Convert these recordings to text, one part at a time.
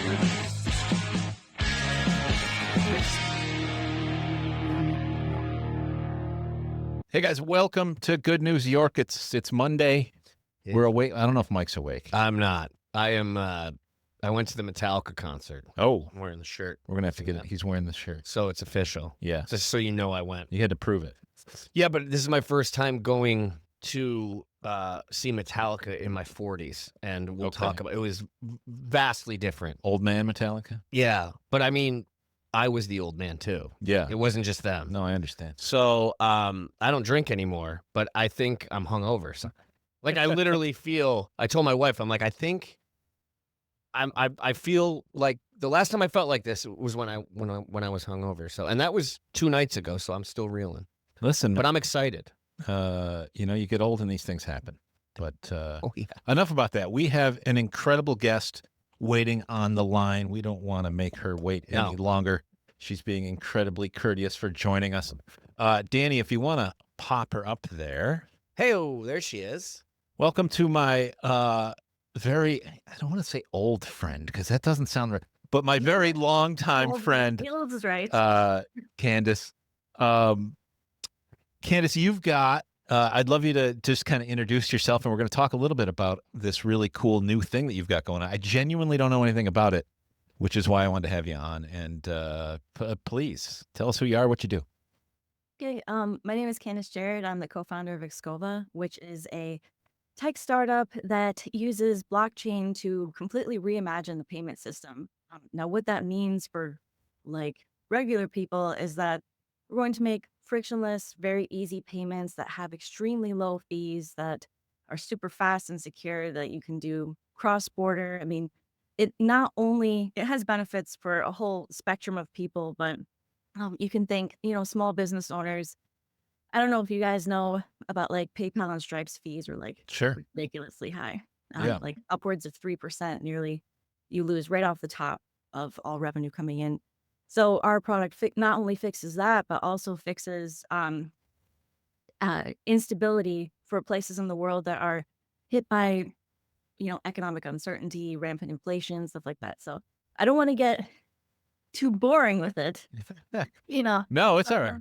Hey guys, welcome to Good News York. It's Monday. Yeah. We're awake. I don't know if Mike's awake. I'm not. I am. I went to the Metallica concert. Oh, I'm wearing the shirt. we're gonna have to get it. He's wearing the shirt. So it's official. Yeah. Just so you know I went. You had to prove it. Yeah, but this is my first time going to see Metallica in my 40s. And we'll talk about it. Was vastly different. Old man Metallica? Yeah. But I mean, I was the old man too. Yeah. It wasn't just them. No, I understand. So I don't drink anymore, but I think I'm hungover. So, like I literally feel, I told my wife, I'm like, I think I feel like the last time I felt like this was when I was hungover. So, and that was 2 nights ago. So I'm still reeling. Listen, But I'm excited. you get old and these things happen. But Yeah. enough about that. We have an incredible guest waiting on the line. We don't want to make her wait any longer. She's being incredibly courteous for joining us. Danny, if you want to pop her up there. Hey-oh, there she is. Welcome to my very, I don't want to say old friend because that doesn't sound right, but my very long-time friend, Old is right. Candice. Candice, you've got, I'd love you to just kind of introduce yourself, and we're going to talk a little bit about this really cool new thing that you've got going on. I genuinely don't know anything about it, which is why I wanted to have you on. And please tell us who you are, what you do. Okay. My name is Candice Jarrett. I'm the co-founder of XKOVA, which is a tech startup that uses blockchain to completely reimagine the payment system. Now, what that means for like regular people is that we're going to make frictionless, very easy payments that have extremely low fees, that are super fast and secure, that you can do cross-border. I mean, it has benefits for a whole spectrum of people, but you can think, small business owners. I don't know if you guys know about like PayPal and Stripe's fees are like Sure. ridiculously high, Yeah. like upwards of 3%, nearly you lose right off the top of all revenue coming in. So our product not only fixes that, but also fixes instability for places in the world that are hit by, economic uncertainty, rampant inflation, stuff like that. So I don't want to get too boring with it. No, it's all right.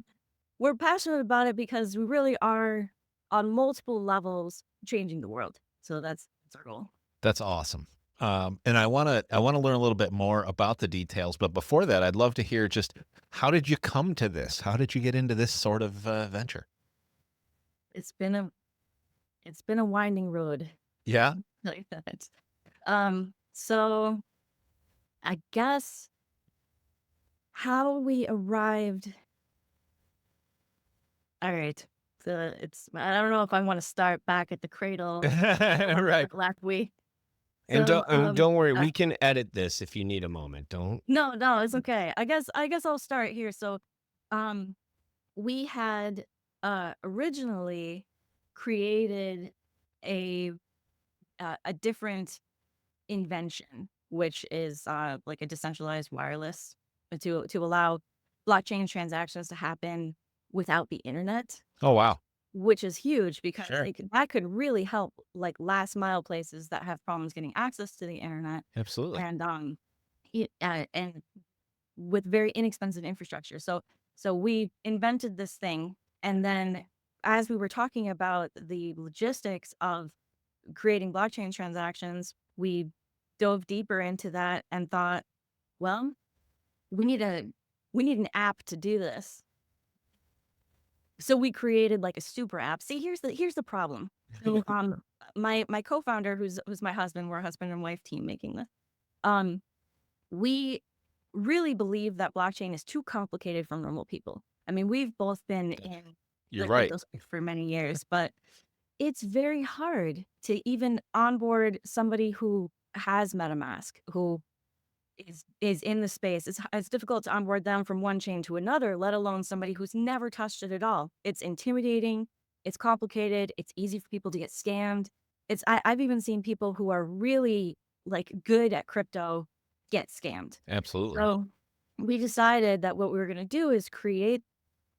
We're passionate about it because we really are on multiple levels changing the world. So that's our goal. That's awesome. And I want to learn a little bit more about the details. But before that, I'd love to hear just how did you come to this? How did you get into this sort of venture? It's been a winding road. Yeah. Like that. So I guess how we arrived. All right. So I don't know if I want to start back at the cradle. Right. Last week. And So, don't worry, we can edit this if you need a moment. Don't. No, it's okay. I guess I'll start here. So, we had originally created a different invention, which is like a decentralized wireless to allow blockchain transactions to happen without the internet. Oh, wow. Which is huge because Sure. that could really help like last mile places that have problems getting access to the internet. Absolutely. And and with very inexpensive infrastructure. So we invented this thing, and then as we were talking about the logistics of creating blockchain transactions, we dove deeper into that and thought, well, we need an app to do this. So we created like a super app. See, here's the problem. So, my co-founder, who's my husband, we're a husband and wife team making this. We really believe that blockchain is too complicated for normal people. I mean, we've both been in You're the right. crypto space for many years, but it's very hard to even onboard somebody who has MetaMask, who is in the space. It's difficult to onboard them from one chain to another, let alone somebody who's never touched it at all. It's intimidating. It's complicated. It's easy for people to get scammed. I've even seen people who are really like good at crypto get scammed. Absolutely. So we decided that what we were going to do is create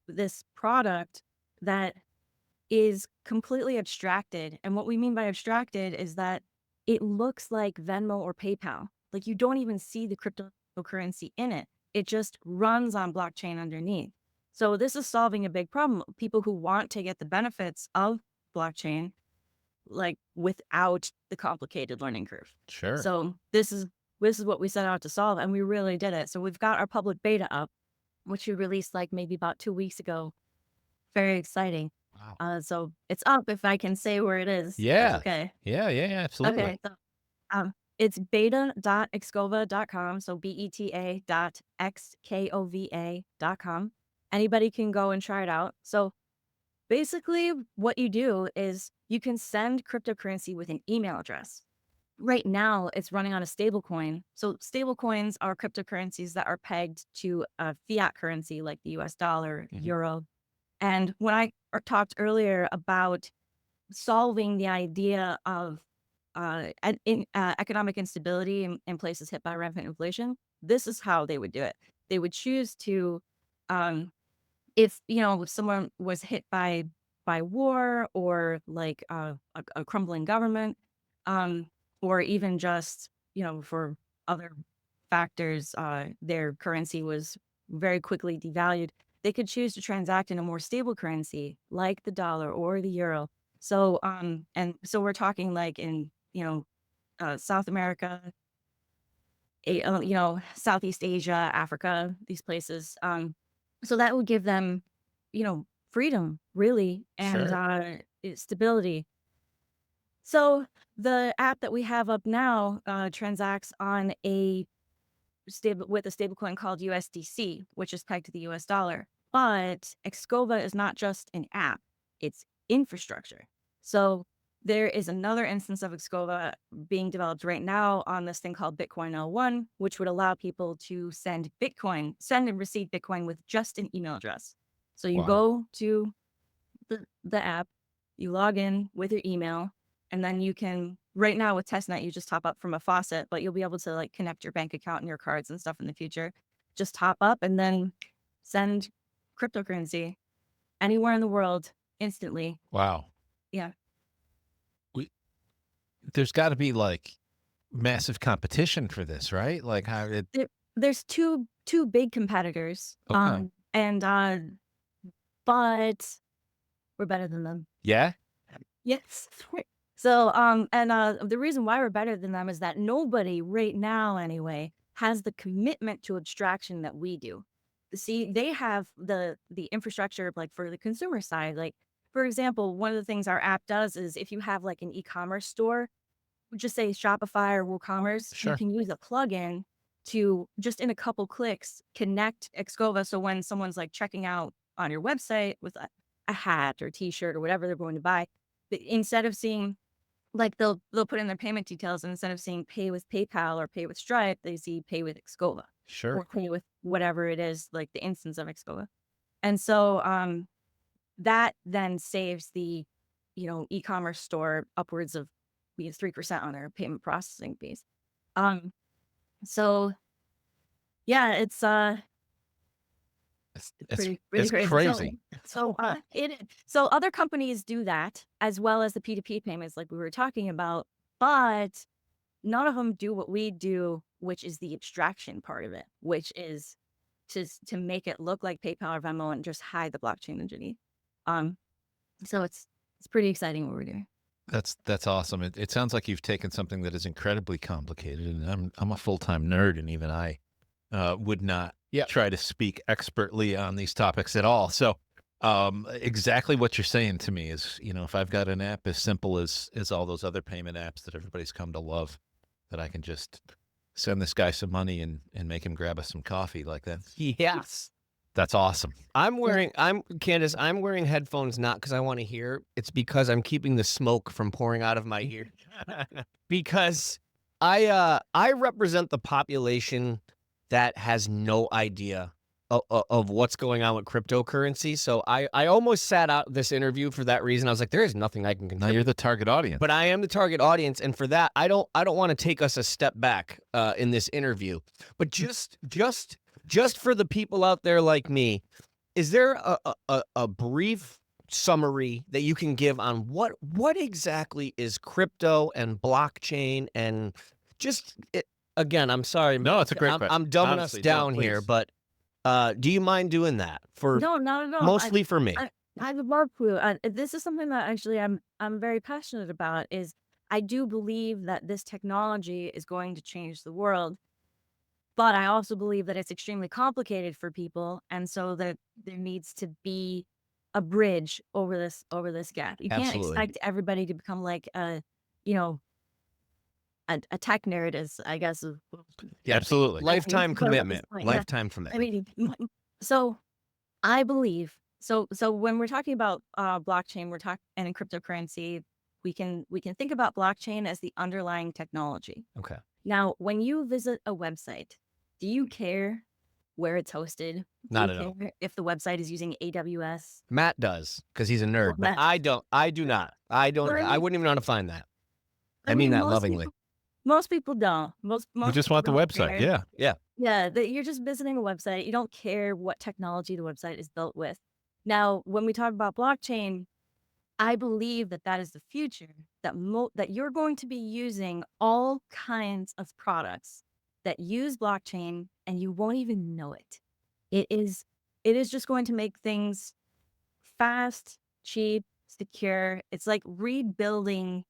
this product that is completely abstracted. And what we mean by abstracted is that it looks like Venmo or PayPal. like you don't even see the cryptocurrency in it. It just runs on blockchain underneath. So this is solving a big problem. People who want to get the benefits of blockchain, like without the complicated learning curve. Sure. So this is what we set out to solve, and we really did it. So we've got our public beta up, which we released like maybe about 2 weeks ago. Very exciting. Wow. So it's up, if I can say where it is. Yeah. Okay. Yeah, absolutely. Okay. So it's beta.xkova.com. So beta.xkova.com. Anybody can go and try it out. So basically what you do is you can send cryptocurrency with an email address. Right now it's running on a stable coin. So stable coins are cryptocurrencies that are pegged to a fiat currency like the US dollar, euro. And when I talked earlier about solving the idea of economic instability in places hit by rampant inflation, this is how they would do it. They would choose to, if someone was hit by war, or like a crumbling government, or even just for other factors, their currency was very quickly devalued, they could choose to transact in a more stable currency like the dollar or the euro. So and so we're talking like in South America, Southeast Asia, Africa, these places. So that would give them freedom, really, and stability. So the app that we have up now transacts on with a stablecoin called USDC, which is pegged to the US dollar. But XKOVA is not just an app, it's infrastructure. So there is another instance of XKOVA being developed right now on this thing called Bitcoin L1, which would allow people to send and receive Bitcoin with just an email address. So you go to the app, you log in with your email, and then you can, right now with testnet, you just top up from a faucet, but you'll be able to like connect your bank account and your cards and stuff in the future. Just top up and then send cryptocurrency anywhere in the world instantly. Wow. Yeah. There's got to be like massive competition for this, right? Like how there's two big competitors. Okay. But we're better than them. Yeah. Yes. So the reason why we're better than them is that nobody right now anyway has the commitment to abstraction that we do. See, they have the infrastructure like for the consumer side. Like, for example, one of the things our app does is if you have like an e-commerce store, just say Shopify or WooCommerce, Sure. you can use a plugin to just in a couple clicks connect XKOVA. So when someone's like checking out on your website with a hat or t-shirt or whatever they're going to buy, instead of seeing like they'll put in their payment details, and instead of seeing pay with PayPal or pay with Stripe, they see pay with XKOVA. Sure. Or pay with whatever it is, like the instance of XKOVA. And so that then saves the e-commerce store upwards of 3% on their payment processing fees. So yeah, it's pretty crazy. So other companies do that as well as the P2P payments like we were talking about, but none of them do what we do, which is the abstraction part of it, which is to make it look like PayPal or Venmo and just hide the blockchain underneath. So it's pretty exciting what we're doing. That's awesome. It sounds like you've taken something that is incredibly complicated, and I'm a full-time nerd, and even I would not try to speak expertly on these topics at all. So exactly what you're saying to me is, if I've got an app as simple as all those other payment apps that everybody's come to love, that I can just send this guy some money and make him grab us some coffee like that. Yes. That's awesome. Candace, I'm wearing headphones not because I want to hear. It's because I'm keeping the smoke from pouring out of my ear. Because I represent the population that has no idea of what's going on with cryptocurrency. So I almost sat out this interview for that reason. I was like, there is nothing I can contribute. Now you're the target audience. But I am the target audience, and for that, I don't want to take us a step back in this interview. But just for the people out there like me, is there a brief summary that you can give on what exactly is crypto and blockchain, and just again, I'm sorry. No, it's a great question. I'm dumbing Honestly, us down no, here, please. but do you mind doing that for No, not at all. mostly for me? I would love to. This is something that actually I'm very passionate about. Is I do believe that this technology is going to change the world, but I also believe that it's extremely complicated for people, and so that there needs to be a bridge over this gap. You can't Absolutely. expect everybody to become like you know, a tech nerd is, I guess. Yeah, Absolutely. lifetime But at this commitment. point, yeah. Lifetime I commitment. mean, so I believe so when we're talking about blockchain, we're talking and cryptocurrency, we can think about blockchain as the underlying technology. Okay. Now, when you visit a website, do you care where it's hosted? Do Not you at all. care if the website is using AWS? Matt does because he's a nerd, Well, but Matt- I don't. I do not. I don't. Well, I I mean- wouldn't even know how to find that. I mean that lovingly. Most people don't. Most We just people want the don't website. care. Yeah. Yeah, that you're just visiting a website. You don't care what technology the website is built with. Now, when we talk about blockchain, I believe that that is the future. That you're going to be using all kinds of products that use blockchain, and you won't even know it. It is just going to make things fast, cheap, secure. It's like rebuilding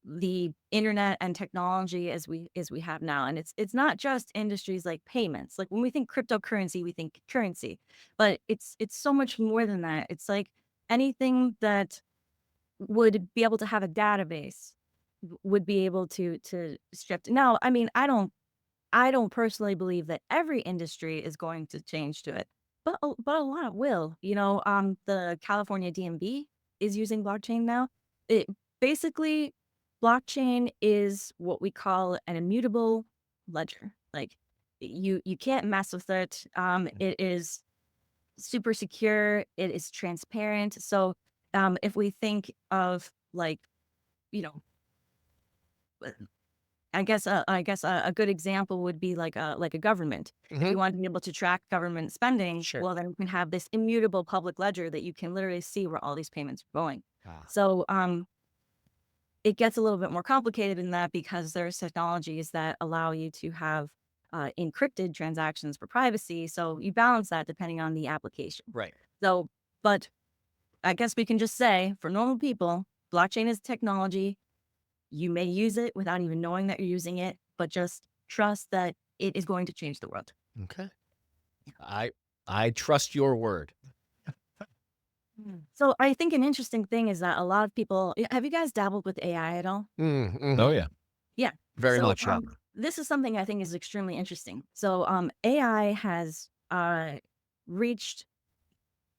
the internet and technology as we have now, and it's not just industries like payments. Like when we think cryptocurrency, we think currency, but it's so much more than that. It's like anything that would be able to have a database would be able to strip. Now, I mean, I don't personally believe that every industry is going to change to it, but a lot will. The California DMV is using blockchain now. It basically, blockchain is what we call an immutable ledger. Like you can't mess with it. It is super secure. It is transparent. So if we think of like, you know, I guess a good example would be like a government. If Mhm. you want to be able to track government spending, Sure. well, then you can have this immutable public ledger that you can literally see where all these payments are going. Ah. So it gets a little bit more complicated in that because there's technologies that allow you to have encrypted transactions for privacy. So you balance that depending on the application. Right. So, but I guess we can just say for normal people, blockchain is technology. You may use it without even knowing that you're using it, but just trust that it is going to change the world. Okay. I trust your word. So I think an interesting thing is that a lot of people, have you guys dabbled with AI at all? Mhm. Oh yeah. Very So, much. Yeah. This is something I think is extremely interesting. So AI has reached,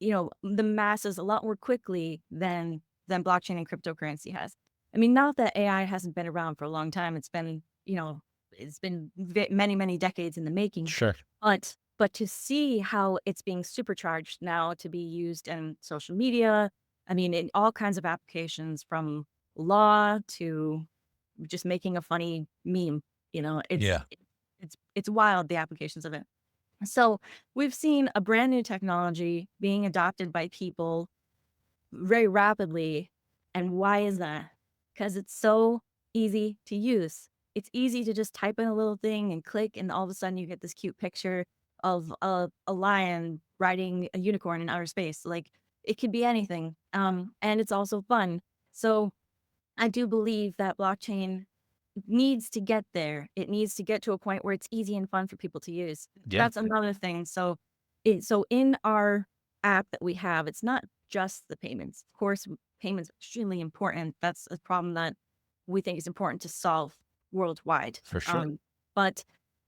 the masses a lot more quickly than blockchain and cryptocurrency has. I mean, not that AI hasn't been around for a long time. It's been, many, many decades in the making. Sure. But to see how it's being supercharged now to be used in social media, I mean, in all kinds of applications, from law to just making a funny meme, Yeah. it's wild, the applications of it. So we've seen a brand new technology being adopted by people very rapidly. And why is that? Because it's so easy to use. It's easy to just type in a little thing and click, and all of a sudden you get this cute picture of a lion riding a unicorn in outer space. Like it could be anything. And it's also fun. So I do believe that blockchain needs to get there. It needs to get to a point where it's easy and fun for people to use. Yeah. That's another thing. So in our app that we have, it's not just the payments. Of course, payments are extremely important. That's a problem that we think is important to solve worldwide. For sure. But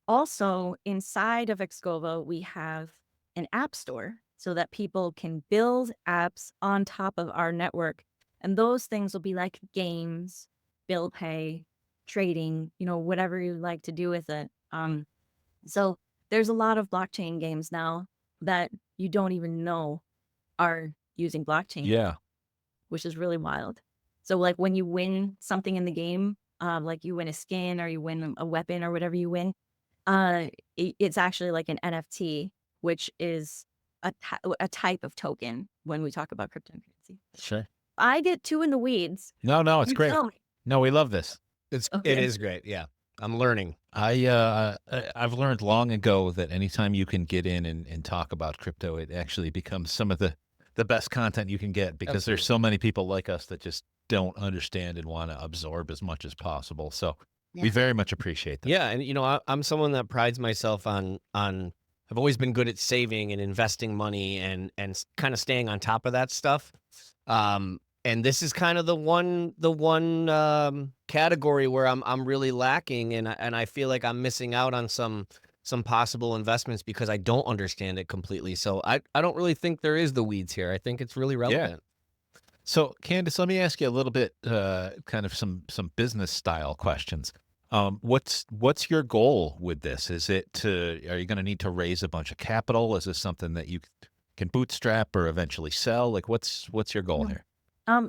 also inside of XKOVA, we have an app store so that people can build apps on top of our network. And those things will be like games, bill pay, trading, whatever you like to do with it. So there's a lot of blockchain games now that you don't even know are using blockchain, Yeah. which is really wild. So like when you win something in the game, like you win a skin or you win a weapon or whatever you win, it's actually like an NFT, which is a type of token when we talk about cryptocurrency. Sure. I get too in the weeds. No, it's You great. tell me. No, we love this. It Okay. is great. Yeah. I'm learning. I've learned long ago that anytime you can get in and talk about crypto, it actually becomes some of the best content you can get, because there's so many people like us that just don't understand and want to absorb as much as possible. So we Yeah. very much appreciate that. Yeah, and I'm someone that prides myself on I've always been good at saving and investing money and kind of staying on top of that stuff. And this is kind of the one category where I'm really lacking, and I feel like I'm missing out on some possible investments because I don't understand it completely. So I don't really think there is the weeds here. I think it's really relevant. So, Candice, let me ask you a little bit, kind of some business style questions. What's your goal with this? Is it are you going to need to raise a bunch of capital? Is this something that you can bootstrap or eventually sell? Like, what's your goal here?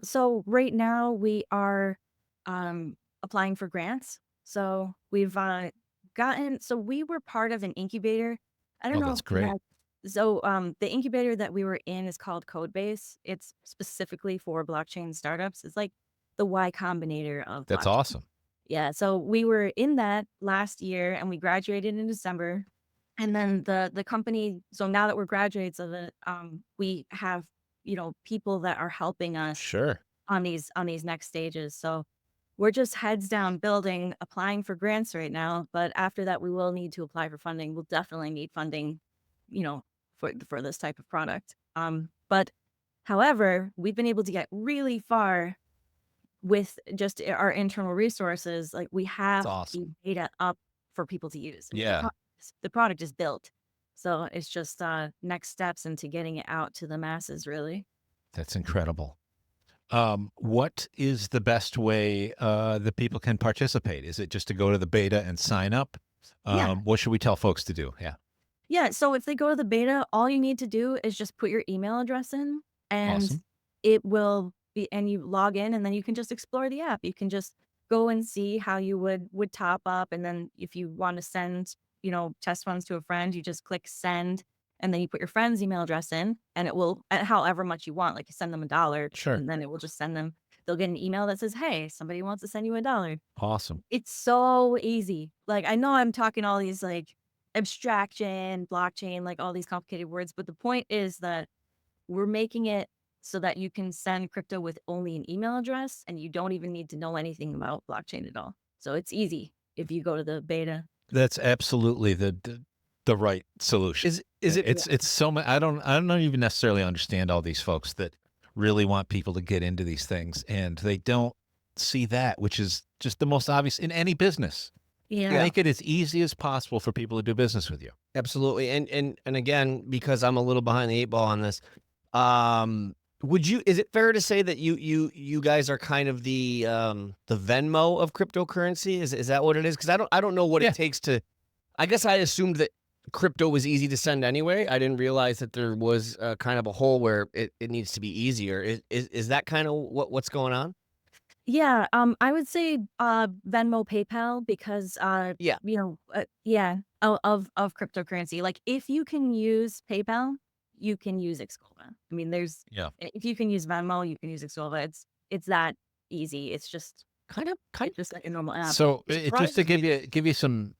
So right now we are applying for grants. So we've so we were part of an incubator. I don't Oh, know that's if you great. guys- So the incubator that we were in is called Codebase. It's specifically for blockchain startups. It's like the Y Combinator of That's blockchain. awesome. Yeah, so we were in that last year and we graduated in December. And then the company, so now that we're graduates of it, we have, people that are helping us Sure. on these next stages. So we're just heads down building, applying for grants right now, but after that we will need to apply for funding. We'll definitely need funding, for this type of product. But however, we've been able to get really far with just our internal resources. Like we have awesome. the data up for people to use. I mean, Yeah. the product is built. So it's just next steps into getting it out to the masses, really. That's incredible. What is the best way that people can participate? Is it just to go to the beta and sign up? Yeah. What should we tell folks to do? Yeah. Yeah. So if they go to the beta, all you need to do is just put your email address in and Awesome. it will be, and you log in and then you can just explore the app. You can just go and see how you would top up. And then if you want to send, test funds to a friend, you just click send and then you put your friend's email address in and it will, however much you want, like you send them $1 Sure. and then it will just send them, they'll get an email that says, hey, somebody wants to send you $1. Awesome. It's so easy. Like, I know I'm talking all these like abstraction, blockchain, like all these complicated words, but the point is that we're making it so that you can send crypto with only an email address and you don't even need to know anything about blockchain at all. So it's easy if you go to the beta. That's absolutely the right solution. Is it It's so much. I don't even necessarily understand all these folks that really want people to get into these things, and they don't see that, which is just the most obvious in any business. Yeah. Make it as easy as possible for people to do business with you. Absolutely. And again, because I'm a little behind the 8 ball on this, is it fair to say that you guys are kind of the Venmo of cryptocurrency? Is that what it is? Because I don't know what Yeah. it takes to. I guess I assumed that crypto was easy to send anyway. I didn't realize that there was kind of a hole where it needs to be easier. Is that kind of what's going on? Yeah, I would say Venmo, PayPal, because Yeah. of cryptocurrency. Like if you can use PayPal, you can use XKOVA. I mean, if you can use Venmo, you can use XKOVA. It's that easy. It's just Kind of. just like a normal app. So It just to surprises give you some,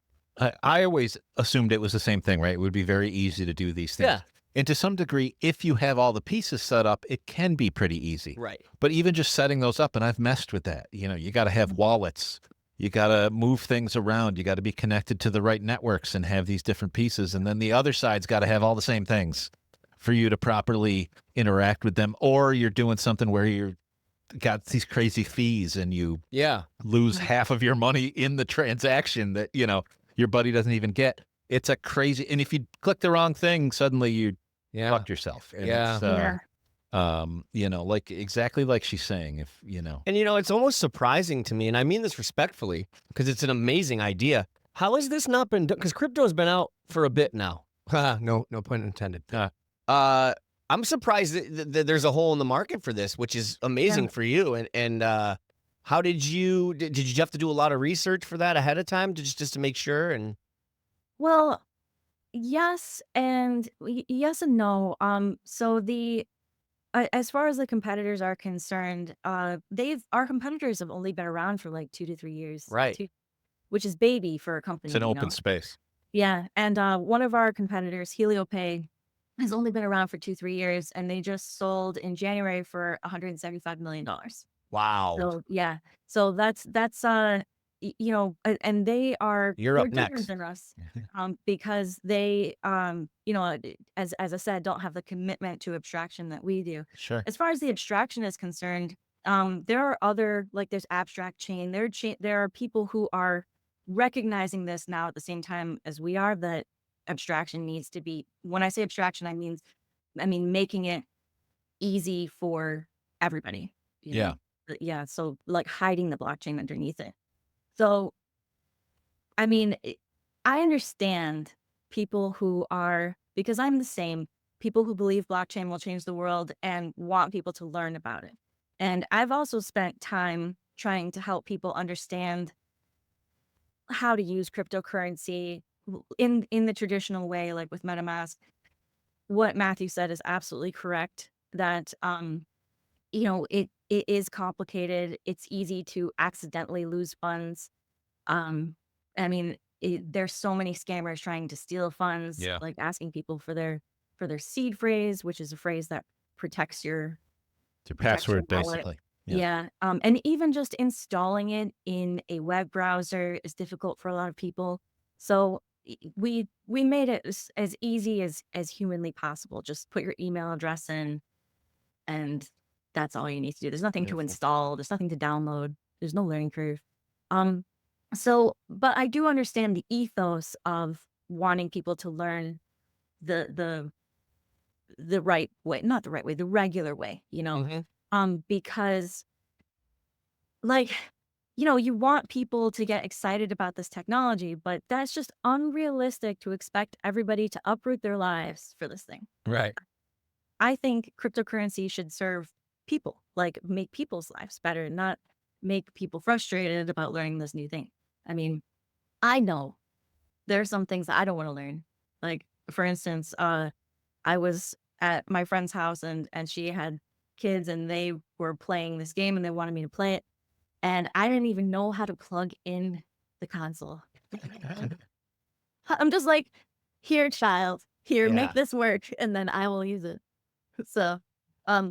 I always assumed it was the same thing, right? It would be very easy to do these things. Yeah. And to some degree, if you have all the pieces set up, it can be pretty easy. Right. But even just setting those up, and I've messed with that. You got to have wallets. You got to move things around. You got to be connected to the right networks and have these different pieces. And then the other side's got to have all the same things for you to properly interact with them. Or you're doing something where you're got these crazy fees and you lose half of your money in the transaction that, your buddy doesn't even get. It's a crazy, and if you click the wrong thing, suddenly you fucked yourself. And it's, like exactly like she's saying, And it's almost surprising to me, and I mean this respectfully, because it's an amazing idea. How has this not been done? Because crypto has been out for a bit now. No pun intended. I'm surprised that there's a hole in the market for this, which is amazing for you. And how did you have to do a lot of research for that ahead of time just to make sure? And Well, yes and yes and no. So as far as the competitors are concerned, our competitors have only been around for like 2 to 3 years. Right. which is baby for a company. It's an open space. Yeah. And one of our competitors, HelioPay, has only been around for 2-3 years, and they just sold in January for $175 million. Wow. So yeah, so that's and they are You're they're up different next. than us, because they as I said, don't have the commitment to abstraction that we do. Sure. As far as the abstraction is concerned, there are other, like, there's abstract chain. There are people who are recognizing this now at the same time as we are, that abstraction needs to be. When I say abstraction, I mean making it easy for everybody. You Yeah. know? Yeah. So, like, hiding the blockchain underneath it. So, I mean, I understand people who are, because I'm the same, people who believe blockchain will change the world and want people to learn about it. And I've also spent time trying to help people understand how to use cryptocurrency in the traditional way, like with MetaMask. What Matthew said is absolutely correct, that it is complicated. It's easy to accidentally lose funds. Um, I mean, there's so many scammers trying to steal funds, Yeah. like asking people for their seed phrase, which is a phrase that protects your Your protects your password, wallet. basically. Yeah. Yeah. And even just installing it in a web browser is difficult for a lot of people. So we made it as easy as humanly possible. Just put your email address in, and that's all you need to do. There's nothing to Beautiful. install. There's nothing to download. There's no learning curve. So, but I do understand the ethos of wanting people to learn the right way, not the right way, the regular way, because, like, you want people to get excited about this technology, but that's just unrealistic to expect everybody to uproot their lives for this thing. Right. I think cryptocurrency should serve people, like make people's lives better, not make people frustrated about learning this new thing. I mean, I know there are some things that I don't want to learn. Like, for instance, I was at my friend's house, and she had kids, and they were playing this game, and they wanted me to play it. And I didn't even know how to plug in the console. I'm just like, here, child, here, Yeah. make this work, and then I will use it. So,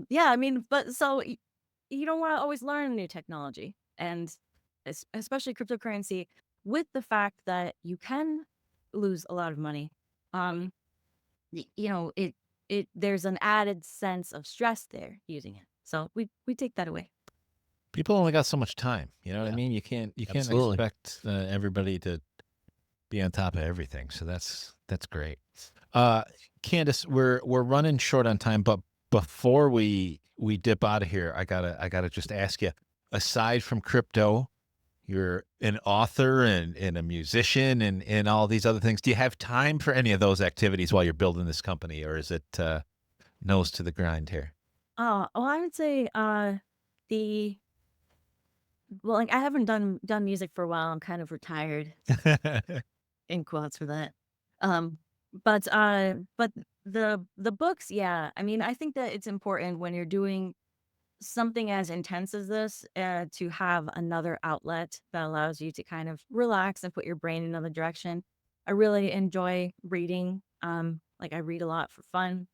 yeah, I mean, but so you don't want to always learn new technology, and especially cryptocurrency, with the fact that you can lose a lot of money. Um, there's an added sense of stress there using it. So we take that away. People only got so much time. You know what I Yeah. mean? You can't Absolutely. expect everybody to be on top of everything. So that's great. Candace, we're running short on time, but before we dip out of here, I gotta just ask you, aside from crypto, you're an author and a musician and all these other things. Do you have time for any of those activities while you're building this company, or is it nose to the grind here? Well, I would say like, I haven't done music for a while. I'm kind of retired, in quotes for that. But the books, yeah. I mean, I think that it's important when you're doing something as intense as this, to have another outlet that allows you to kind of relax and put your brain in another direction. I really enjoy reading. Like, I read a lot for fun,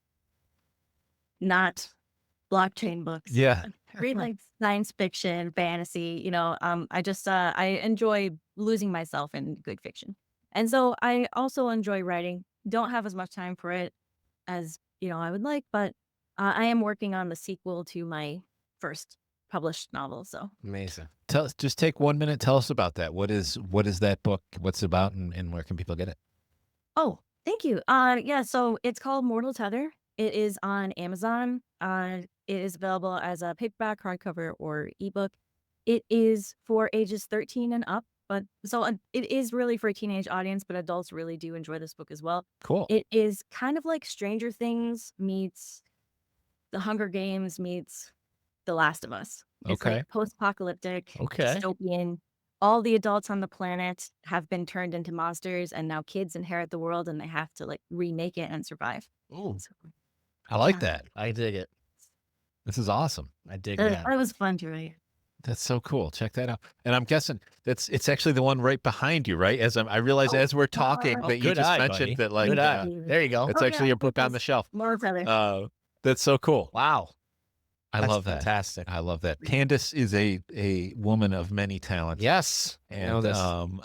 not blockchain books. Yeah. I read, like, science fiction, fantasy, I just I enjoy losing myself in good fiction. And so I also enjoy writing. Don't have as much time for it as, I would like, but I am working on the sequel to my first published novel. So, Amazing. Just take 1 minute. Tell us about that. What is that book? What's it about, and where can people get it? oh, thank you. Yeah, so it's called Mortal Tether. It is on Amazon. It is available as a paperback, hardcover, or ebook. It is for ages 13 and up, but so it is really for a teenage audience, but adults really do enjoy this book as well. Cool. It is kind of like Stranger Things meets The Hunger Games meets The Last of Us. It's Okay. like post-apocalyptic, Okay. dystopian. All the adults on the planet have been turned into monsters, and now kids inherit the world, and they have to, like, remake it and survive. Ooh, So, I like yeah. that. I dig it. This is awesome. I dig It that. was fun to write. That's so cool. Check that out. And I'm guessing it's actually the one right behind you, right? As I realize as we're talking that you Good just eye, mentioned buddy. that like Good eye. There you go. it's actually your book on the shelf. More feather. That's so cool. Wow. I That's love that. fantastic. I love that. Candace is a woman of many talents. Yes. I know And this.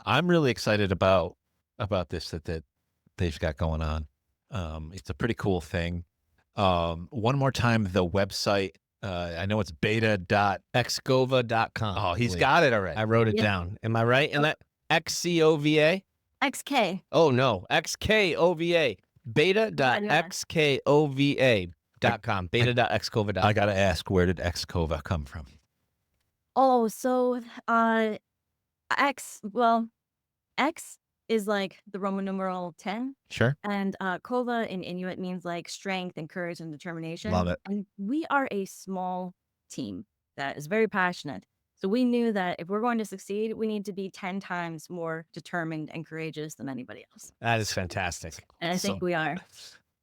I'm really excited about this that they've got going on. It's a pretty cool thing. One more time, the website. I know it's XKOVA.com. Oh, he's got it already. I wrote it Yeah. down. Am I right? And that XCOVA? XK. Oh, no. XKOVA. Beta.xkova.com. Beta.xkova.com. I got to ask, where did XKOVA come from? Oh, so X is like the Roman numeral 10, Sure. and Kova in Inuit means like strength and courage and determination. Love it. And we are a small team that is very passionate. So we knew that if we're going to succeed, we need to be 10 times more determined and courageous than anybody else. That is fantastic. And I think we are.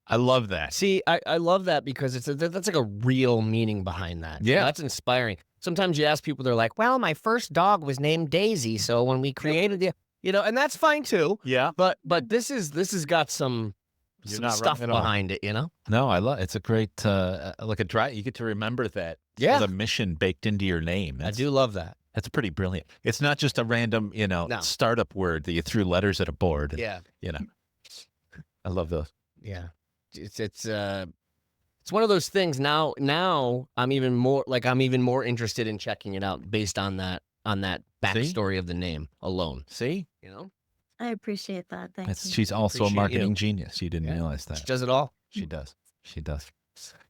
I love that. See, I love that because that's like a real meaning behind that. Yeah. That's inspiring. Sometimes you ask people, they're like, well, my first dog was named Daisy. So when we created the, and that's fine too. Yeah. But this has got some not stuff wrong at all. behind it, No, I love it's a great like a dry. You get to remember that. Yeah. The mission baked into your name. I do love that. That's pretty brilliant. It's not just a random, No. startup word that you threw letters at a board. Yeah. I love those. Yeah. It's one of those things now I'm even more interested in checking it out based on that backstory of the name alone. See? I appreciate that. Thank you. She's also a Appreciate marketing you. genius. You didn't Yeah. realize She that. does it all. She does. She does.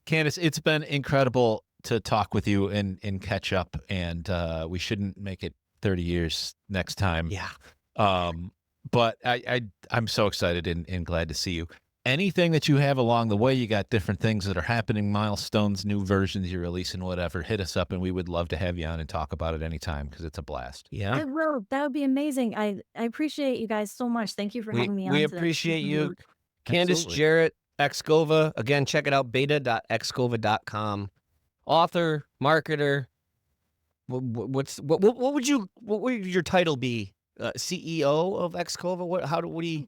Candice, it's been incredible to talk with you and catch up, and we shouldn't make it 30 years next time. Yeah. But I'm so excited and glad to see you. Anything that you have along the way, you got different things that are happening, milestones, new versions you're releasing, whatever, hit us up and we would love to have you on and talk about it anytime because it's a blast. Yeah. I will. That would be amazing. I appreciate you guys so much. Thank you for having me on. We today. appreciate you. Candice, Absolutely. Jarrett, XKOVA. Again, check it out, beta.xkova.com. Author, marketer. What would your title be? CEO of XKOVA? What do you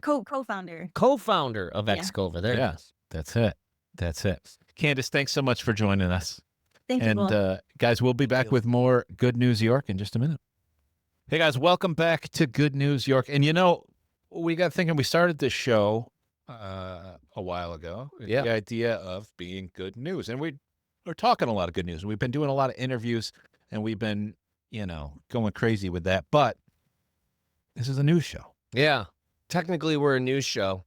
Co-founder. co-founder of Yeah. XKOVA? There Yeah. it is. That's it. Candice, thanks so much for joining us. Thank you. And both. guys, we'll be back you. with more Good News York in just a minute. Hey guys, welcome back to Good News York. And we got thinking, we started this show a while ago. with Yeah. The idea of being good news. And we're talking a lot of good news. We've been doing a lot of interviews and we've been, going crazy with that. But this is a news show. Yeah. Technically, we're a news show,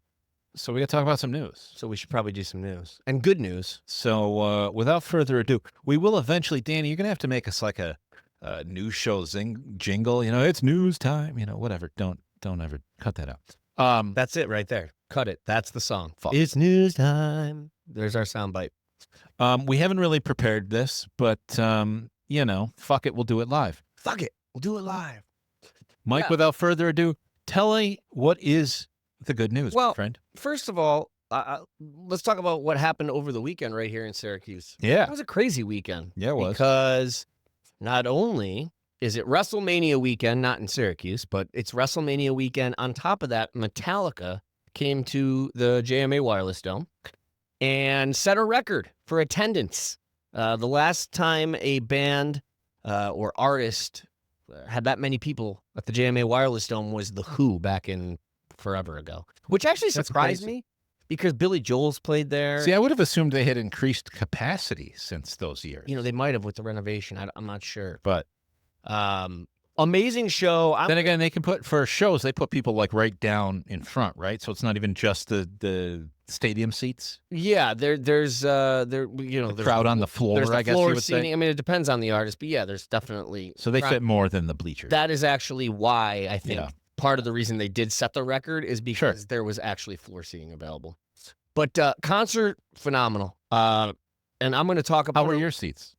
So we got to talk about some news. so we should probably do some news. And good news. So without further ado, we will eventually, Danny, you're going to have to make us like a news show jingle. It's news time, whatever. Don't ever cut that out. That's it right there. Cut it. That's the song. Fuck. It's news time. There's our soundbite. We haven't really prepared this, but, fuck it. We'll do it live. Fuck it. We'll do it live. Mike, Yeah. without further ado, tell me what is the good news, Well, my friend? First of all, let's talk about what happened over the weekend right here in Syracuse. It Yeah. was a crazy weekend. Yeah, it was. Because not only is it WrestleMania weekend, not in Syracuse, but it's WrestleMania weekend. On top of that, Metallica came to the JMA Wireless Dome and set a record for attendance. The last time a band or artist had that many people at the JMA Wireless Dome was The Who back in forever ago, which actually That's surprised crazy. me because Billy Joel's played there. See, I would have assumed they had increased capacity since those years. They might have with the renovation. I'm not sure. But Amazing show. then again, they can put, for shows, they put people like right down in front, right? So it's not even just the stadium seats. Yeah, there's The crowd on the floor, there's the I guess floor you would seating. say. I mean, it depends on the artist, but yeah, there's definitely So they crowd. fit more than the bleachers. That is actually why I think Yeah. part of the reason they did set the record is because there was actually floor seating available. But concert phenomenal. And I'm going to talk about How were your seats?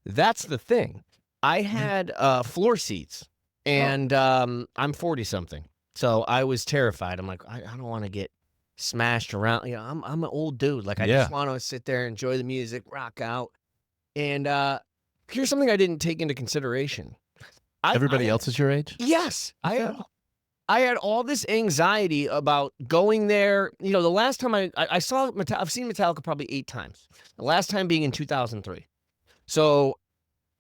That's the thing. I had floor seats, and I'm 40 something, so I was terrified. I'm like, I don't want to get smashed around. I'm an old dude. Like I Yeah. just want to sit there, enjoy the music, rock out. And here's something I didn't take into consideration. Everybody else is your age? Yes. I had all this anxiety about going there. You know, the last time I saw Metallica, I've seen Metallica probably 8 times. The last time being in 2003. So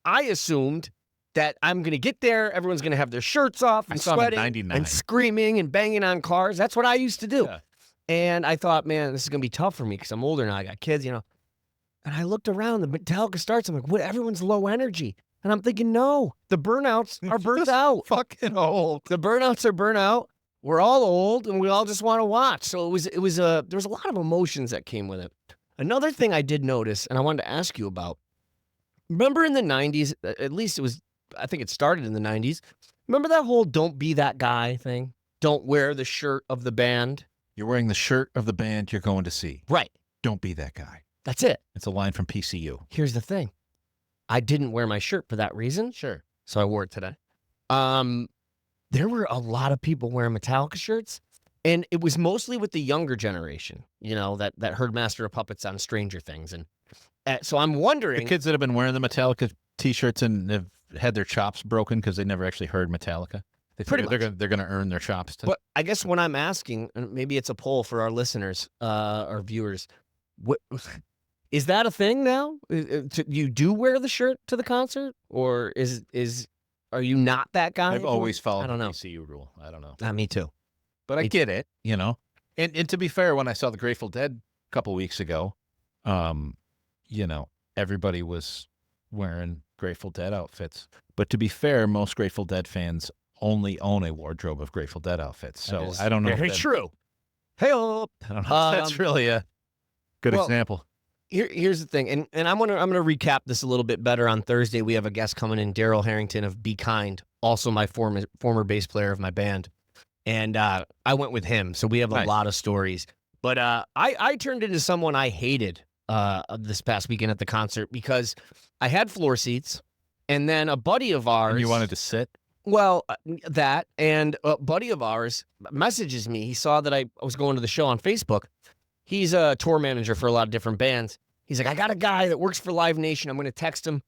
I assumed that I'm going to get there. Everyone's going to have their shirts off and sweating and screaming and banging on cars. That's what I used to do. Yeah. And I thought, man, this is going to be tough for me because I'm older now. I got kids, you know. And I looked around. The Metallica starts. I'm like, what? Everyone's low energy. And I'm thinking, no, the burnouts are burnt out. Fucking old. The burnouts are burnt out. We're all old, and we all just want to watch. So there was a lot of emotions that came with it. Another thing I did notice, and I wanted to ask you about. Remember in the 90s, at least it was, I think it started in the 90s. Remember that whole "don't be that guy" thing? Don't wear the shirt of the band. You're wearing the shirt of the band you're going to see. Right. Don't be that guy. That's it. It's a line from PCU. Here's the thing. I didn't wear my shirt for that reason. Sure. So I wore it today. There were a lot of people wearing Metallica shirts, and it was mostly with the younger generation, you know, that heard Master of Puppets on Stranger Things. And so I'm wondering. The kids that have been wearing the Metallica t-shirts and have had their chops broken because they never actually heard Metallica. They Pretty much. They're going to earn their chops. But I guess when I'm asking, and maybe it's a poll for our listeners, our viewers, what is that a thing now? You do wear the shirt to the concert, or are you not that guy? I've always followed the PCU rule. I don't know. Not me too. But I get it, you know. And to be fair, when I saw the Grateful Dead a couple weeks ago, you know, everybody was wearing Grateful Dead outfits. But to be fair, most Grateful Dead fans only own a wardrobe of Grateful Dead outfits. So I don't know. Very true. Hey-oh. I don't know if that's really a good example. Here's the thing, and I'm gonna recap this a little bit better on Thursday. We have a guest coming in, Daryl Harrington of Be Kind, also my former bass player of my band, and I went with him, so we have a lot of stories. But I turned into someone I hated this past weekend at the concert because I had floor seats, and then a buddy of ours. And you wanted to sit? Well, that, and a buddy of ours messages me. He saw that I was going to the show on Facebook. He's a tour manager for a lot of different bands. He's like, I got a guy that works for Live Nation. I'm going to text him.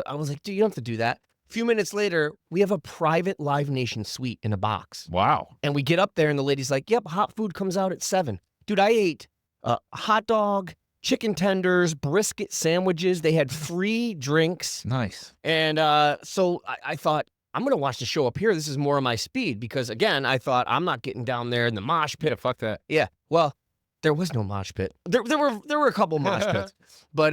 I was like, dude, you don't have to do that. A few minutes later, we have a private Live Nation suite in a box. Wow. And we get up there, and the lady's like, yep, hot food comes out at 7. Dude, I ate a hot dog, chicken tenders, brisket sandwiches. They had free drinks. Nice. And so I thought, I'm going to watch the show up here. This is more of my speed because, again, I thought I'm not getting down there in the mosh pit. Yeah, fuck that. Yeah, well, there was no mosh pit. There were a couple mosh pits, but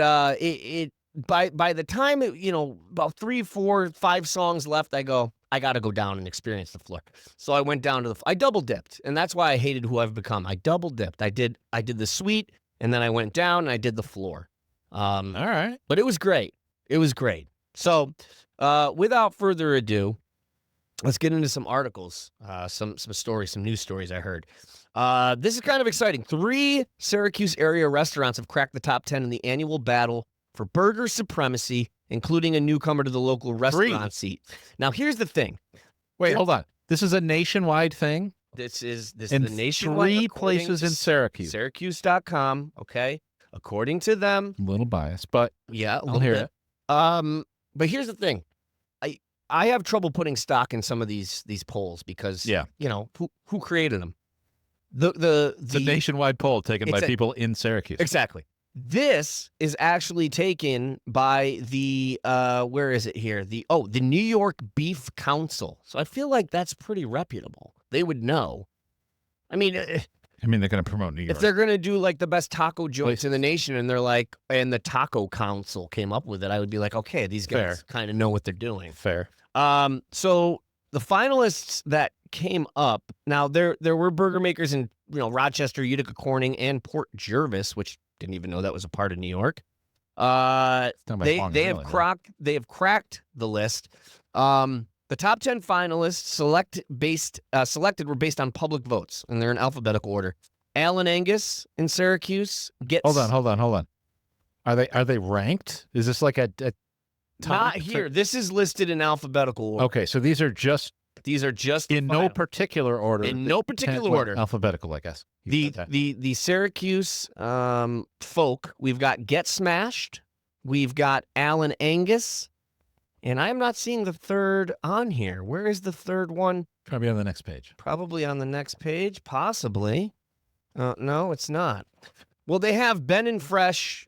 by the time about 3, 4, 5 songs left, I got to go down and experience the floor. So I went down to I double dipped, and that's why I hated who I've become. I double dipped. I did the suite, and then I went down and I did the floor. All right, but it was great. It was great. So without further ado, let's get into some articles, some stories, some news stories I heard. This is kind of exciting. 3 Syracuse area restaurants have cracked the top 10 in the annual battle for burger supremacy, including a newcomer to the local restaurant seat. Now, here's the thing. Wait, hold on. This is a nationwide thing? This is the nationwide. 3 places in Syracuse. Syracuse.com, okay? According to them. A little biased, but yeah, I'll hear it. But here's the thing. I have trouble putting stock in some of these polls because, who created them? The nationwide poll taken by people in Syracuse. Exactly. This is actually taken by the where is it here? The New York Beef Council. So I feel like that's pretty reputable. They would know. I mean, they're going to promote New York. If they're going to do like the best taco joints in the nation, and they're like, and the Taco Council came up with it, I would be like, okay, these guys kind of know what they're doing. Fair. So the finalists that came up, now there were burger makers in Rochester, Utica, Corning, and Port Jervis, which didn't even know that was a part of New York. They have cracked the list. The top 10 finalists selected were based on public votes, and they're in alphabetical order. Alan Angus in Syracuse gets. Hold on. Are they ranked? Is this like a not here? This is listed in alphabetical order. Okay, so these are just in no particular order. In no particular order. Alphabetical, I guess. The Syracuse folk. We've got Get Smashed. We've got Alan Angus. And I'm not seeing the third on here. Where is the third one? Probably on the next page. Probably on the next page, possibly. No, it's not. Well, they have Ben's Fresh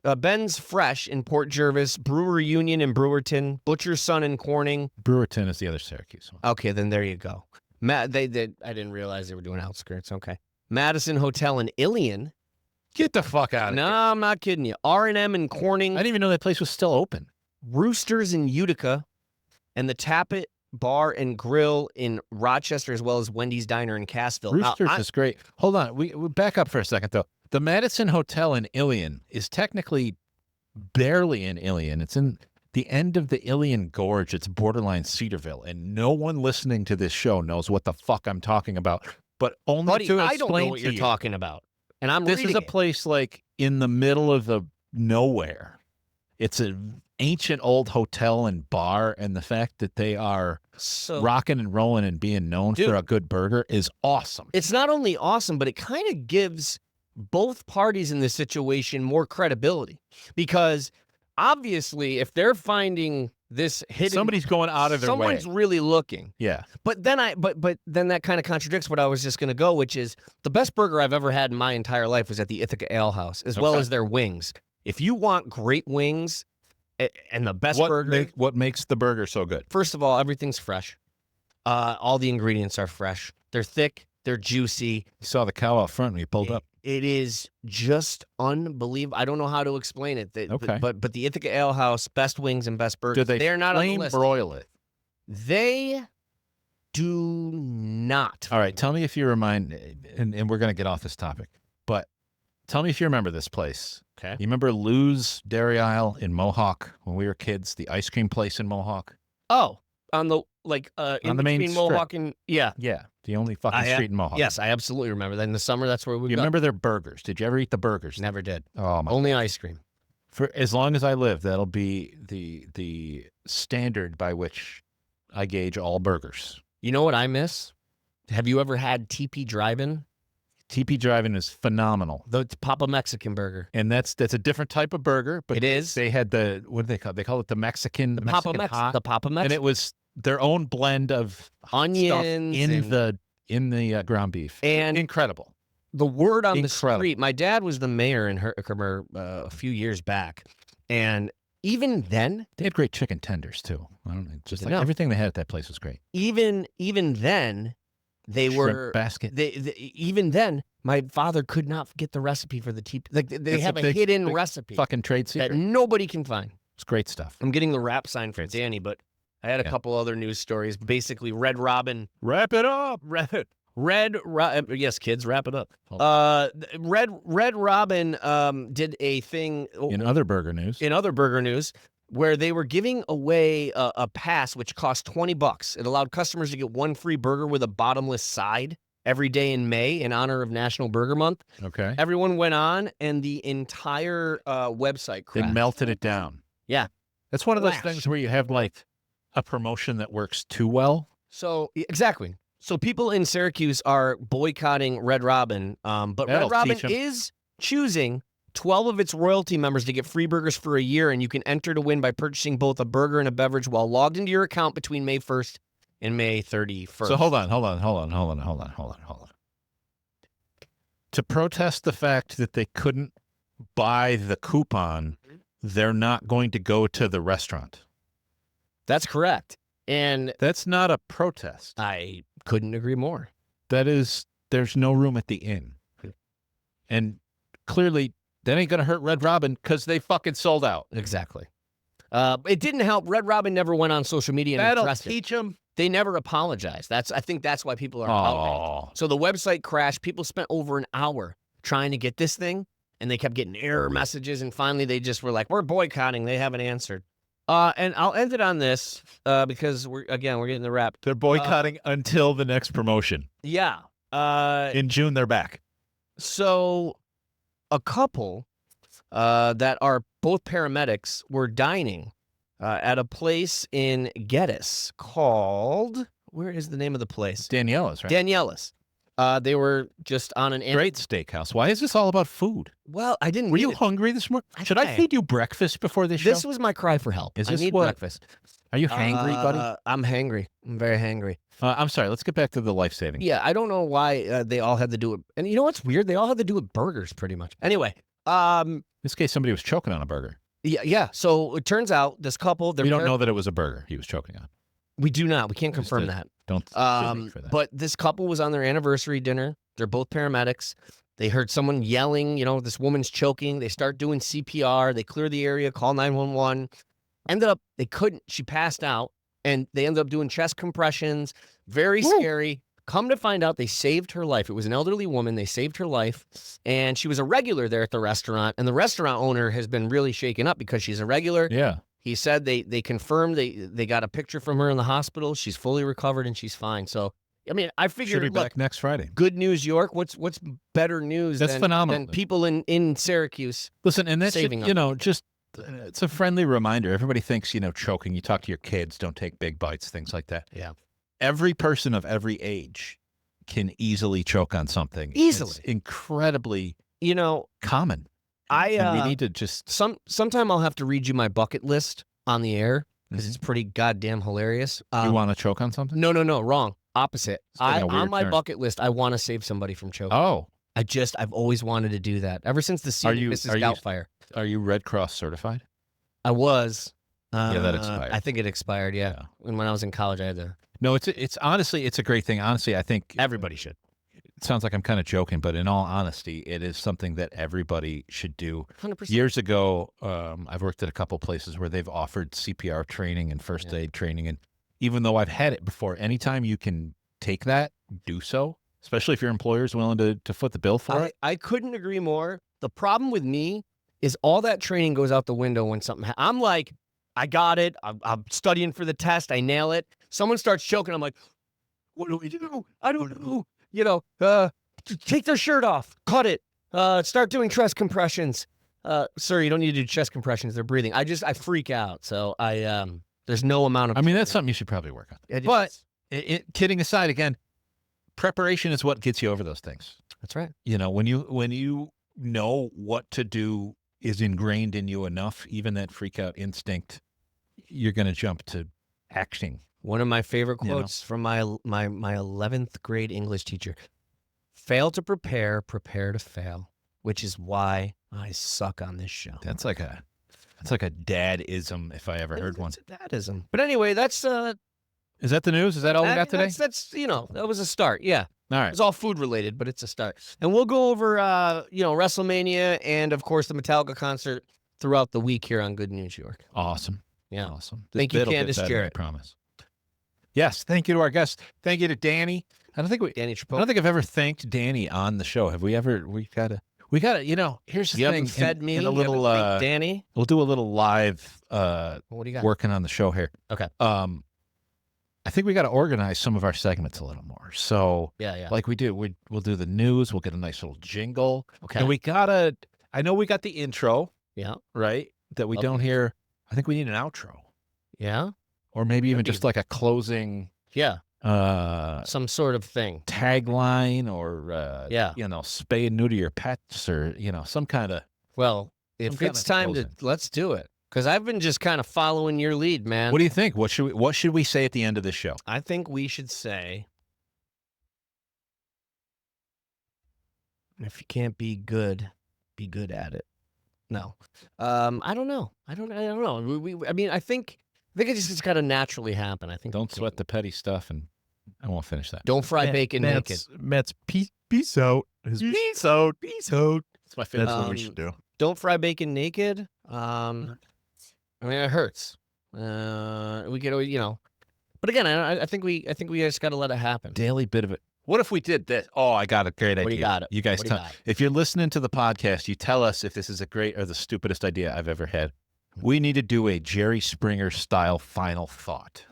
in Port Jervis, Brewer Union in Brewerton, Butcher's Son in Corning. Brewerton is the other Syracuse one. Okay, then there you go. They did. I didn't realize they were doing outskirts. Okay. Madison Hotel in Ilion. Get the fuck out of No, here. I'm not kidding you. R&M in Corning. I didn't even know that place was still open. Roosters in Utica, and the Tappet Bar and Grill in Rochester, as well as Wendy's Diner in Cassville. Roosters Now, is great. Hold on. We back up for a second, though. The Madison Hotel in Ilion is technically barely in Ilion. It's in the end of the Ilion Gorge. It's borderline Cedarville, and no one listening to this show knows what the fuck I'm talking about. But only buddy, to I explain don't know what to you're you, talking about, and I'm this is reading a it. place like in the middle of the nowhere. It's an ancient old hotel and bar, and the fact that they are So rocking and rolling and being known Dude. for a good burger is awesome. it's not only awesome, but it kind of gives both parties in this situation more credibility, because obviously, if they're finding this hidden, Somebody's going out of their way. someone's really looking. Yeah. But then but then that kind of contradicts what I was just going to go, which is the best burger I've ever had in my entire life was at the Ithaca Ale House, as well Okay. as their wings. If you want great wings and the best burger, What makes the burger so good? first of all, everything's fresh. All the ingredients are fresh. They're thick. They're juicy. You saw the cow out front when you pulled up. It is just unbelievable. I don't know how to explain it. Okay. But the Ithaca Ale House, best wings and best burgers. Do they They're not on the flame list. broil it? They do not. All right. Tell me if you remind, and we're going to get off this topic, but tell me if you remember this place. Okay. You remember Lou's Dairy Aisle in Mohawk when we were kids, the ice cream place in Mohawk? Oh, on the in the main between strip. Mohawk and yeah. Yeah. The only fucking I, street in Mohawk. Yes, I absolutely remember that. In the summer, that's where we You remember their burgers? Did you ever eat the burgers? Never did. Oh, my. Only ice cream. For as long as I live, that'll be the standard by which I gauge all burgers. You know what I miss? Have you ever had TP Drive-In? TP Drive-In is phenomenal. The Papa Mexican burger. And that's a different type of burger, but It is. they had what do they call it? They call it the Mexican Papa hot. The Papa And Mexican. it was their own blend of Onions stuff and- in the ground beef. And- incredible. The word on the Incredible. street. My dad was the mayor in Herkimer a few years back, and even then, They had great chicken tenders too. I don't know, just like No. everything they had at that place was great. even then, they Shrimp were basket. even then. My father could not get the recipe for the TP. Like they It's a have a big- hidden big recipe Fucking trade that secret. nobody can find. It's great stuff. I'm getting the rap sign from Great. Danny, but I had a Yeah. couple other news stories. Basically, Red Robin. Wrap it up. Yes, kids, wrap it up. Oh. Red Robin did a thing In other burger news, in other burger news where they were giving away a pass which cost $20. It allowed customers to get one free burger with a bottomless side every day in May in honor of National Burger Month. okay, Everyone went on, and the entire website they crashed. melted it down. Yeah. That's one of those Flash. things where you have like a promotion that works too well. So exactly. So people in Syracuse are boycotting Red Robin, but That'll Red Robin teach 'em. is choosing 12 of its royalty members to get free burgers for a year, and you can enter to win by purchasing both a burger and a beverage while logged into your account between May 1st and May 31st. So hold on. To protest the fact that they couldn't buy the coupon, they're not going to go to the restaurant. That's correct. And That's not a protest. I couldn't agree more. There's no room at the inn. And clearly that ain't going to hurt Red Robin because they fucking sold out. Exactly. It didn't help. Red Robin never went on social media and That'll addressed it. teach them. They never apologized. I think that's why people are outraged. Oh, So the website crashed. People spent over an hour trying to get this thing, and they kept getting error messages. And finally, they just were like, "We're boycotting." They haven't answered. And I'll end it on this because we're getting the wrap. they're boycotting until the next promotion. Yeah. In June, they're back. So a couple that are both paramedics were dining at a place in Geddes called, where is the name of the place? Daniela's, right? Daniela's. They were just on an Great steakhouse. Why is this all about food? Well, I didn't. Were need you it. hungry this morning? Should I Okay. feed you breakfast before this This show? was my cry for help. Is I this need what- breakfast. Are you hangry, buddy? I'm hangry. I'm very hangry. I'm sorry. Let's get back to the life-saving. Yeah, I don't know why they all had to do it. And you know what's weird? They all had to do with burgers, pretty much. Anyway, In this case, somebody was choking on a burger. yeah. So it turns out this couple. We don't know that it was a burger he was choking on. We do not. We can't Just confirm to- that. Don't sue me for that. But this couple was on their anniversary dinner. They're both paramedics. They heard someone yelling, this woman's choking. They start doing CPR. They clear the area, call 911. Ended up, they couldn't. She passed out, and they ended up doing chest compressions. Very scary. Come to find out, they saved her life. It was an elderly woman. They saved her life, and she was a regular there at the restaurant. And the restaurant owner has been really shaken up because she's a regular. Yeah. He said they confirmed they got a picture from her in the hospital. She's fully recovered and she's fine. So, I mean, I Should figured, be look, back next Friday. good news, York. What's better news That's than, phenomenal. than people in Syracuse? Listen, and that's, saving them. just, it's a friendly reminder. Everybody thinks, choking. You talk to your kids, don't take big bites, things like that. Yeah. Every person of every age can easily choke on something. Easily. It's incredibly You know, common. I And we need to just, sometime I'll have to read you my bucket list on the air because it's pretty goddamn hilarious. you want to choke on something? No, wrong. Opposite. It's taking a weird On my turn. bucket list, I want to save somebody from choking. Oh, I've always wanted to do that ever since the scene of you- Mrs. are you- Doubtfire. are you Red Cross certified? I was. Yeah, that expired. I think it expired. Yeah. And when I was in college, I had to. No, it's honestly, it's a great thing. Honestly, I think Everybody should. it sounds like I'm kind of joking, but in all honesty, it is something that everybody should do. 100%. Years ago, I've worked at a couple places where they've offered CPR training and first aid training. And even though I've had it before, anytime you can take that, do so, especially if your employer is willing to foot the bill for it. I couldn't agree more. The problem with me is all that training goes out the window when something I'm like, I got it. I'm studying for the test. I nail it. Someone starts choking. I'm like, what do we do? I don't know. Take their shirt off. Cut it. Start doing chest compressions. Sir, you don't need to do chest compressions. They're breathing. I freak out. So there's no amount of. I mean, that's something you should probably work on. It But is. kidding aside, again, preparation is what gets you over those things. That's right. When you know what to do is ingrained in you enough, even that freak out instinct, you're going to jump to acting. One of my favorite You know. quotes from my 11th grade English teacher: "Fail to prepare, prepare to fail," which is why I suck on this show. That's like a dad-ism if I ever heard one. It's a dadism. But anyway, that's Is that the news? Is that all we got today? That's that was a start. Yeah, All right. it's all food related, but it's a start. And we'll go over WrestleMania and of course the Metallica concert throughout the week here on Good News York. Awesome. Yeah. Awesome. Thank you, bit'll get Candice better, Jarrett. I promise. Yes. Thank you to our guests. Thank you to Danny. Danny I Tripoli. don't think I've ever thanked Danny on the show. Have we ever? We gotta. Here's the You thing. haven't fed me. in a You little. haven't thanked Danny. We'll do a little live. What do you got? Working on the show here. Okay. I think we got to organize some of our segments a little more. So, Yeah. like we do, we'll do the news. We'll get a nice little jingle. Okay. And we gotta. I know we got the intro, Yeah. right? That we Love don't the hear. I think we need an outro, Yeah. or maybe even That'd be- just like a closing Yeah. Some sort of thing. tagline, or Yeah. spay and neuter your pets, or some kind of. Well, if Some kind it's of time closing. to, let's do it. Because I've been just kind of following your lead, man. What do you think? What should we say at the end of this show? I think we should say, if you can't be good at it. No. I don't know. I don't know. I mean, I think it just got to naturally happen. I think. Don't sweat the petty stuff, and I won't finish that. Don't fry bacon naked. Matt's peace out. Peace out. Peace out. It's my favorite. That's what we Um, should do. Don't fry bacon naked. I mean, it hurts. We get, but again, I think we just got to let it happen. Daily bit of it. What if we did this? Oh, I got a great idea. What do you got? You guys What do you tell. got? If you're listening to the podcast, you tell us if this is a great or the stupidest idea I've ever had. We need to do a Jerry Springer style final thought.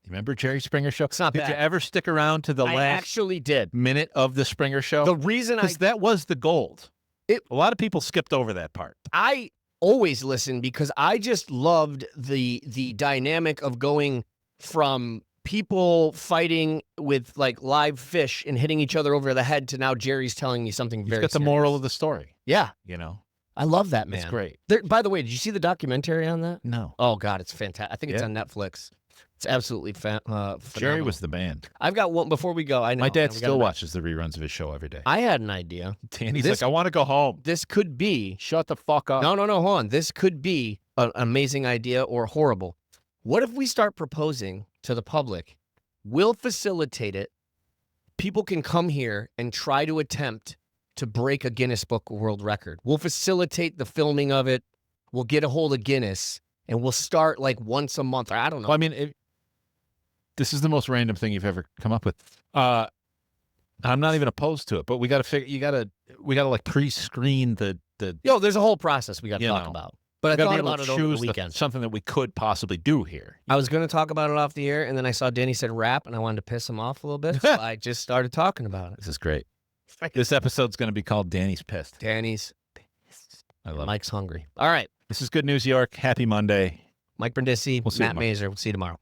You remember Jerry Springer show? It's not Did bad. you ever stick around to the I last actually did. minute of the Springer show? The reason Because that was the gold. It- A lot of people skipped over that part. I always listen because I just loved the dynamic of going from people fighting with like live fish and hitting each other over the head to now Jerry's telling me something You've very got the moral of the story. Yeah. You know, I love that, man. it's great. By the way, did you see the documentary on that? No, Oh, God, it's fantastic. I think it's Yeah. on Netflix. It's absolutely phenomenal. Jerry was the man. I've got one before we go. I know. My dad we gotta still wrap. watches the reruns of his show every day. I had an idea. Danny's This- like, I want to go home. This could be. Shut the fuck up. No, hold on. This could be an amazing idea or horrible. What if we start proposing to the public? We'll facilitate it. People can come here and try to attempt to break a Guinness Book World Record. We'll facilitate the filming of it. We'll get a hold of Guinness, and we'll start like once a month. Or I don't know. Well, I mean, this is the most random thing you've ever come up with. I'm not even opposed to it, but we got to figure. We got to like pre-screen the. Yo, there's a whole process we got to You talk know. about. But I We gotta thought be able about to it over the choose weekend. something that we could possibly do here. I was going to talk about it off the air, and then I saw Danny said rap, and I wanted to piss him off a little bit. So I just started talking about it. This is great. This episode's going to be called Danny's Pissed. Danny's I love it. Mike's hungry. All right. This is Good News York. Happy Monday. Mike Brindisi, We'll see you Matt tomorrow. Mazer. We'll see you tomorrow.